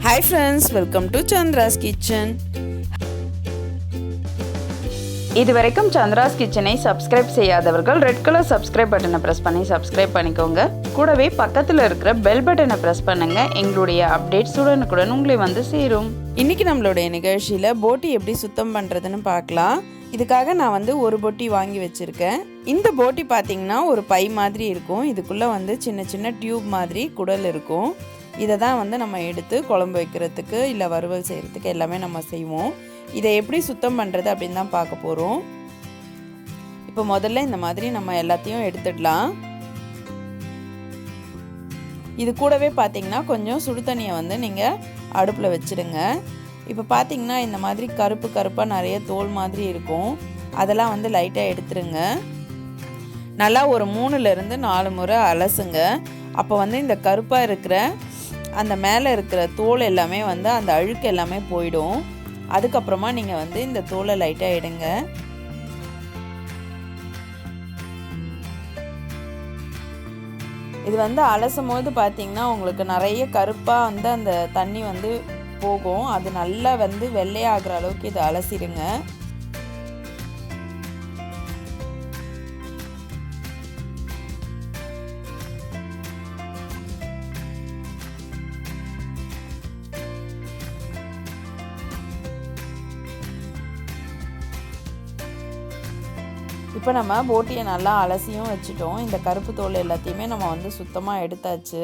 Hi friends, welcome to Chandras Kitchen. இதுவரைக்கும் சந்திராஸ் கிச்சனை subscribe செய்யாதவர்கள் ரெட் கலர் சப்ஸ்கிரைப் பட்டனை ப்ரெஸ் பண்ணி சப்ஸ்கிரைப் பண்ணிக்கோங்க. கூடவே பக்கத்தில் இருக்கிற பெல் பட்டனை ப்ரெஸ் பண்ணுங்க. எங்களுடைய அப்டேட்ஸ் உடனுக்குடன் உங்களை வந்து சேரும். இன்னைக்கு நம்மளுடைய நிகழ்ச்சியில் போட்டி எப்படி சுத்தம் பண்ணுறதுன்னு பார்க்கலாம். இதுக்காக நான் வந்து ஒரு போட்டி வாங்கி வச்சுருக்கேன். இந்த போட்டி பார்த்திங்கன்னா ஒரு பை மாதிரி இருக்கும். இதுக்குள்ளே வந்து சின்ன சின்ன டியூப் மாதிரி குடல் இருக்கும். இதை தான் வந்து நம்ம எடுத்து குழம்பு வைக்கிறதுக்கு இல்லை வறுவல் செய்கிறதுக்கு எல்லாமே நம்ம செய்வோம். இதை எப்படி சுத்தம் பண்ணுறது அப்படின்னு தான் பார்க்க போகிறோம். இப்போ முதல்ல இந்த மாதிரி நம்ம எல்லாத்தையும் எடுத்துடலாம். இது கூடவே பார்த்திங்கன்னா கொஞ்சம் சுடு தண்ணியை வந்து நீங்கள் அடுப்பில் வச்சுடுங்க. இப்போ பார்த்திங்கன்னா இந்த மாதிரி கருப்பு கருப்பாக நிறைய தோல் மாதிரி இருக்கும். அதெல்லாம் வந்து லைட்டாக எடுத்துருங்க. நல்லா ஒரு 3லேருந்து 4 முறை அலசுங்க. அப்போ வந்து இந்த கருப்பாக இருக்கிற அந்த மேலே இருக்கிற தோல் எல்லாமே வந்து அந்த அழுக்கு எல்லாமே போயிடும். அதுக்கப்புறமா நீங்கள் வந்து இந்த தோலை லைட்டாக எடுங்க. இது வந்து அலசும் போது பார்த்தீங்கன்னா உங்களுக்கு நிறைய கருப்பாக வந்து அந்த தண்ணி வந்து போகும். அது நல்லா வந்து வெள்ளையாகிற அளவுக்கு இதை அலசிடுங்க. இப்போ நம்ம போட்டியை நல்லா அலசியும் வச்சுட்டோம். இந்த கருப்பு தோல் எல்லாத்தையுமே நம்ம வந்து சுத்தமாக எடுத்தாச்சு.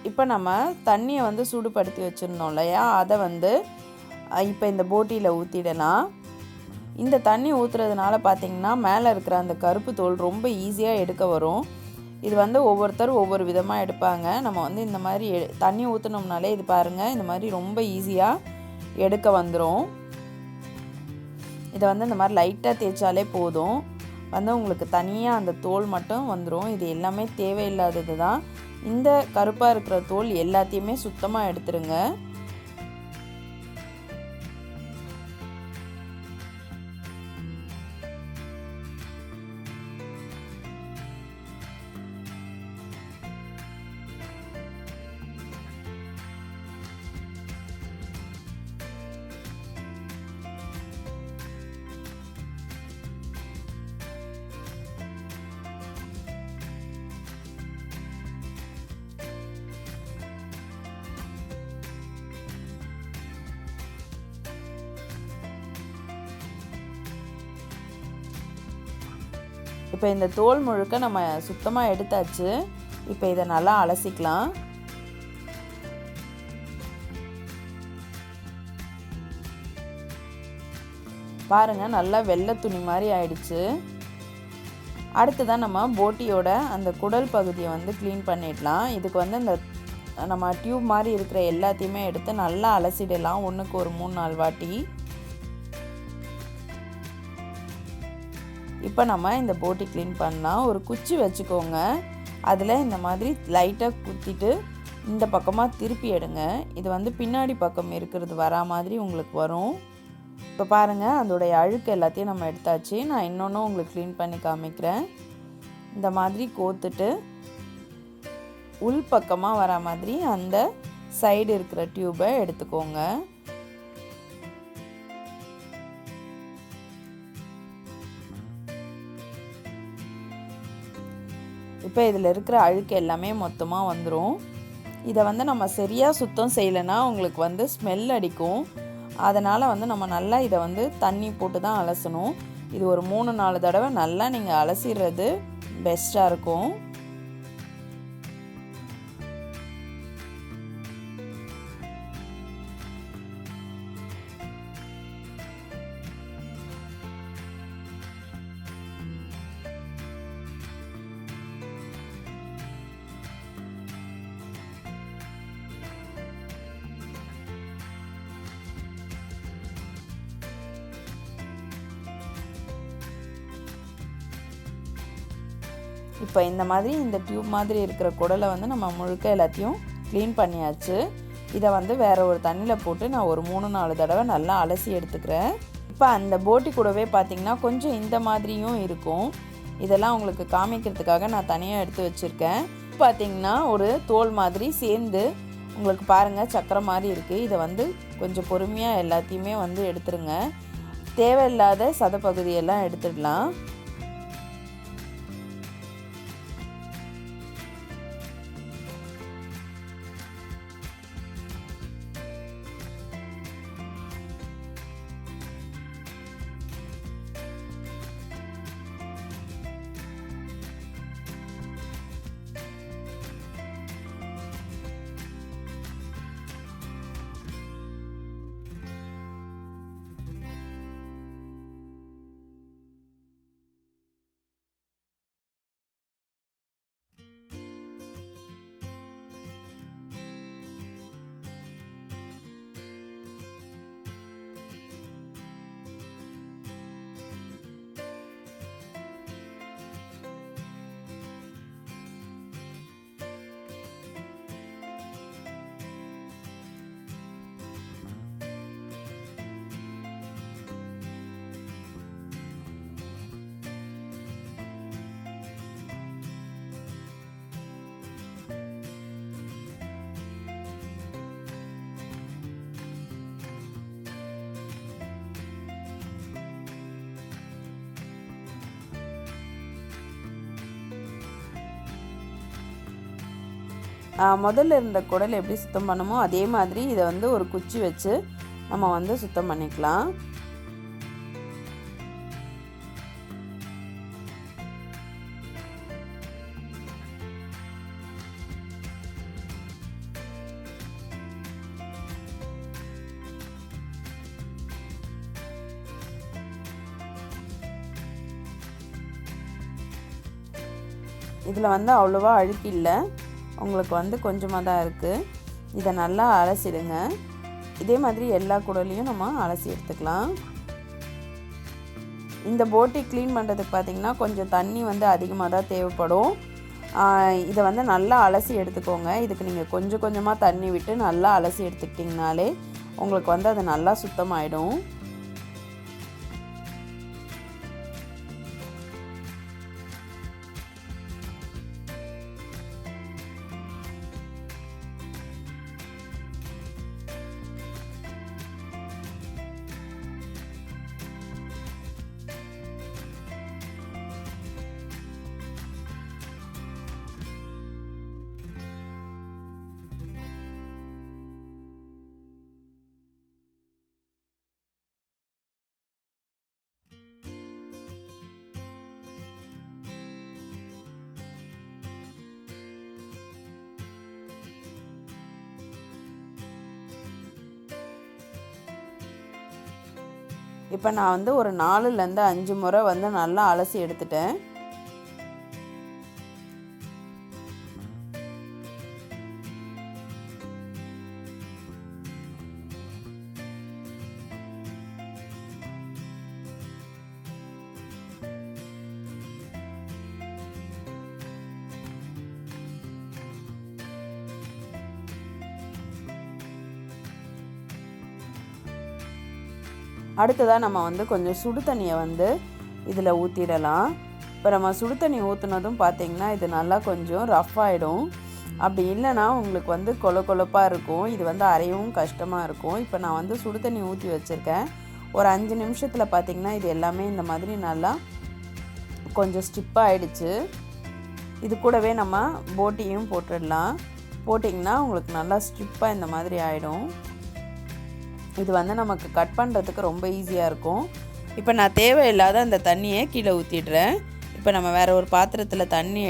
இப்போ நம்ம தண்ணியை வந்து சூடுபடுத்தி வச்சுருந்தோம் இல்லையா, அதை வந்து இப்போ இந்த போட்டியில் ஊற்றிடலாம். இந்த தண்ணி ஊற்றுறதுனால பார்த்திங்கன்னா மேலே இருக்கிற அந்த கருப்பு தோல் ரொம்ப ஈஸியாக எடுக்க வரும். இது வந்து ஒவ்வொருத்தரும் ஒவ்வொரு விதமாக எடுப்பாங்க. நம்ம வந்து இந்த மாதிரி தண்ணி ஊற்றினோம்னாலே இது பாருங்கள் இந்த மாதிரி ரொம்ப ஈஸியாக எடுக்க வந்துடும். இதை வந்து இந்த மாதிரி லைட்டாக தேய்ச்சாலே போதும். வந்து உங்களுக்கு தனியாக அந்த தோல் மட்டும் வந்துடும். இது எல்லாமே தேவையில்லாதது தான். இந்த கருப்பாக இருக்கிற தோல் எல்லாத்தையுமே சுத்தமாக எடுத்துருங்க. இப்போ இந்த தோல் முழுக்க நம்ம சுத்தமாக எடுத்தாச்சு. இப்போ இதை நல்லா அலசிக்கலாம். பாருங்கள் நல்லா வெள்ளை துணி மாதிரி ஆயிடுச்சு. அடுத்துதான் நம்ம போட்டியோட அந்த குடல் பகுதியை வந்து க்ளீன் பண்ணிடலாம். இதுக்கு வந்து இந்த நம்ம டியூப் மாதிரி இருக்கிற எல்லாத்தையுமே எடுத்து நல்லா அலசிடலாம். ஒன்றுக்கு ஒரு 3-4 வாட்டி. இப்போ நம்ம இந்த போட்டி க்ளீன் பண்ணலாம். ஒரு குச்சி வச்சுக்கோங்க. அதில் இந்த மாதிரி லைட்டாக குத்திட்டு இந்த பக்கமாக திருப்பி எடுங்க. இது வந்து பின்னாடி பக்கம் இருக்கிறது வரா மாதிரி உங்களுக்கு வரும். இப்போ பாருங்கள் அதோடைய அழுக்கு எல்லாத்தையும் நம்ம எடுத்தாச்சு. நான் இன்னொன்றும் உங்களுக்கு க்ளீன் பண்ணி காமிக்கிறேன். இந்த மாதிரி கோத்துட்டு உள் பக்கமாக வரா மாதிரி அந்த சைடு இருக்கிற டியூபை எடுத்துக்கோங்க. இப்போ இதில் இருக்கிற அழுக்கு எல்லாமே மொத்தமாக வந்துடும். இதை வந்து நம்ம சரியாக சுத்தம் செய்யலைன்னா உங்களுக்கு வந்து ஸ்மெல் அடிக்கும். அதனால் வந்து நம்ம நல்லா இதை வந்து தண்ணி போட்டு தான் அலசணும். இது ஒரு 3-4 தடவை நல்லா நீங்கள் அலசிடுறது பெஸ்ட்டாக இருக்கும். இப்போ இந்த மாதிரி இந்த டியூப் மாதிரி இருக்கிற குடலை வந்து நம்ம முழுக்க எல்லாத்தையும் க்ளீன் பண்ணியாச்சு. இதை வந்து வேறு ஒரு தண்ணியில் போட்டு நான் ஒரு 3-4 தடவை நல்லா அலசி எடுத்துக்கிறேன். இப்போ அந்த போட்டி கூடவே பார்த்திங்கன்னா கொஞ்சம் இந்த மாதிரியும் இருக்கும். இதெல்லாம் உங்களுக்கு காமிக்கிறதுக்காக நான் தனியாக எடுத்து வச்சுருக்கேன். பார்த்திங்கன்னா ஒரு தோல் மாதிரி சேர்ந்து உங்களுக்கு பாருங்கள் சக்கரை மாதிரி இருக்குது. இதை வந்து கொஞ்சம் பொறுமையாக எல்லாத்தையுமே வந்து எடுத்துருங்க. தேவையில்லாத சதப்பகுதியெல்லாம் எடுத்துடலாம். முதல்ல இருந்த குடல் எப்படி சுத்தம் பண்ணுமோ அதே மாதிரி இதை வந்து ஒரு குச்சி வச்சு நம்ம வந்து சுத்தம் பண்ணிக்கலாம். இதில் வந்து அவ்வளோவா அழுக்கு இல்லை, உங்களுக்கு வந்து கொஞ்சமாக தான் இருக்குது. இதை நல்லா அலசிடுங்க. இதே மாதிரி எல்லா குடலையும் நம்ம அலசி எடுத்துக்கலாம். இந்த போட்டி க்ளீன் பண்ணுறதுக்கு பார்த்திங்கன்னா கொஞ்சம் தண்ணி வந்து அதிகமாக தான் தேவைப்படும். இதை வந்து நல்லா அலசி எடுத்துக்கோங்க. இதுக்கு நீங்கள் கொஞ்சம் கொஞ்சமாக தண்ணி விட்டு நல்லா அலசி எடுத்துக்கிட்டிங்கனாலே உங்களுக்கு வந்து அது நல்லா சுத்தமாயிடும். இப்போ நான் வந்து ஒரு 4லேருந்து 5 முறை வந்து நல்லா அலசி எடுத்துட்டேன். அடுத்ததாக நம்ம வந்து கொஞ்சம் சுடு தண்ணியை வந்து இதில் ஊற்றிடலாம். இப்போ நம்ம சுடு தண்ணி ஊற்றுனதும் பார்த்திங்கன்னா இது நல்லா கொஞ்சம் ரஃப் ஆகிடும். அப்படி இல்லைன்னா உங்களுக்கு வந்து கொழப்பாக இருக்கும். இது வந்து அரையவும் கஷ்டமாக இருக்கும். இப்போ நான் வந்து சுடு தண்ணி ஊற்றி வச்சுருக்கேன். ஒரு 5 நிமிஷத்தில் பார்த்திங்கன்னா இது எல்லாமே இந்த மாதிரி நல்லா கொஞ்சம் ஸ்டிப்பாக ஆகிடுச்சு. இது கூடவே நம்ம போட்டியும் போட்டுடலாம். போட்டிங்கன்னா உங்களுக்கு நல்லா ஸ்ட்ரிப்பாக இந்த மாதிரி ஆகிடும். இது வந்து நமக்கு கட் பண்ணுறதுக்கு ரொம்ப ஈஸியாக இருக்கும். இப்போ நான் தேவையில்லாத அந்த தண்ணியை கீழே ஊற்றிடுறேன். இப்போ நம்ம வேறு ஒரு பாத்திரத்தில் தண்ணி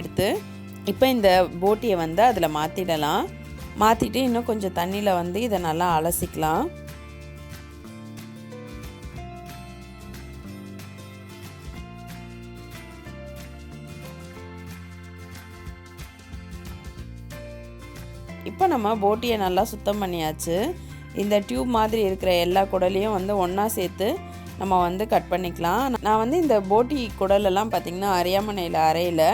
எடுத்து இப்போ இந்த போட்டியை வந்து அதில் மாற்றிடலாம். மாற்றிட்டு இன்னும் கொஞ்சம் தண்ணியில் வந்து இதை நல்லா அலசிக்கலாம். இப்போ நம்ம போட்டியை நல்லா சுத்தம் பண்ணியாச்சு. இந்த டியூப் மாதிரி இருக்கிற எல்லா குடலையும் வந்து ஒன்றா சேர்த்து நம்ம வந்து கட் பண்ணிக்கலாம். நான் வந்து இந்த போட்டி குடலெல்லாம் பார்த்திங்கன்னா அரியாமனையில் அரையில்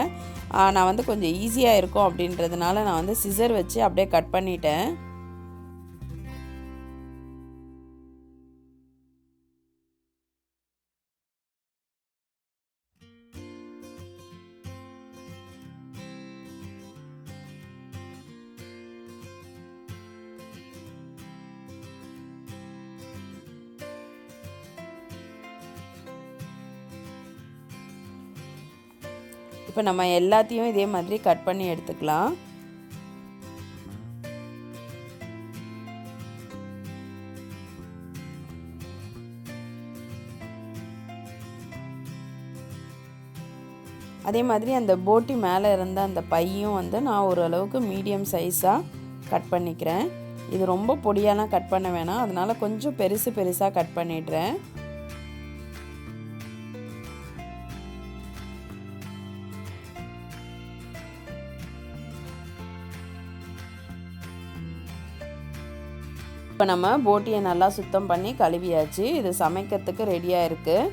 நான் வந்து கொஞ்சம் ஈஸியாக இருக்கும் அப்படின்றதுனால நான் வந்து சிசர் வச்சு அப்படியே கட் பண்ணிட்டேன். இப்போ நம்ம எல்லாத்தையும் இதே மாதிரி கட் பண்ணி எடுத்துக்கலாம். அதே மாதிரி அந்த போட்டி மேலே இருந்த அந்த பையும் வந்து நான் ஓரளவுக்கு மீடியம் சைஸாக கட் பண்ணிக்கிறேன். இது ரொம்ப பொடியாலாம் கட் பண்ண வேணாம், அதனால் கொஞ்சம் பெருசாக கட் பண்ணிடுறேன். இப்போ நம்ம போட்டியை நல்லா சுத்தம் பண்ணி கழுவியாச்சு. இது சமைக்கிறதுக்கு ரெடியாக இருக்குது.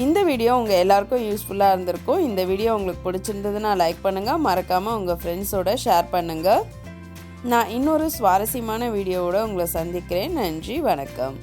இந்த வீடியோ உங்கள் எல்லாருக்கும் யூஸ்ஃபுல்லாக இருந்திருக்கும். இந்த வீடியோ உங்களுக்கு பிடிச்சிருந்ததுன்னா லைக் பண்ணுங்கள், மறக்காமல் உங்கள் ஃப்ரெண்ட்ஸோட ஷேர் பண்ணுங்கள். நான் இன்னொரு சுவாரஸ்யமான வீடியோவோட உங்களை சந்திக்கிறேன். நன்றி, வணக்கம்.